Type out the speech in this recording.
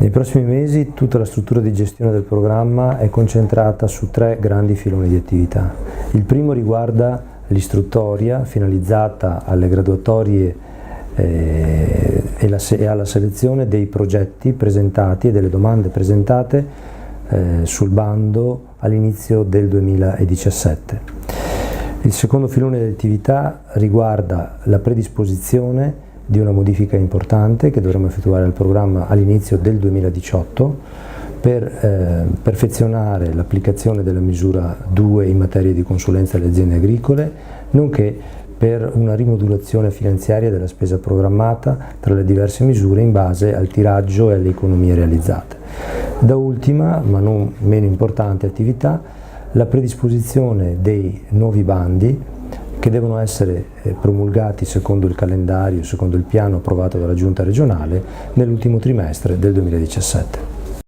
Nei prossimi mesi tutta la struttura di gestione del programma è concentrata su 3 grandi filoni di attività. Il primo riguarda l'istruttoria finalizzata alle graduatorie e alla selezione dei progetti presentati e delle domande presentate sul bando all'inizio del 2017. Il secondo filone di attività riguarda la predisposizione di una modifica importante che dovremo effettuare al programma all'inizio del 2018 per perfezionare l'applicazione della misura 2 in materia di consulenza alle aziende agricole, nonché per una rimodulazione finanziaria della spesa programmata tra le diverse misure in base al tiraggio e alle economie realizzate. Da ultima, ma non meno importante attività, la predisposizione dei nuovi bandi che devono essere promulgati secondo il calendario, secondo il piano approvato dalla Giunta regionale nell'ultimo trimestre del 2017.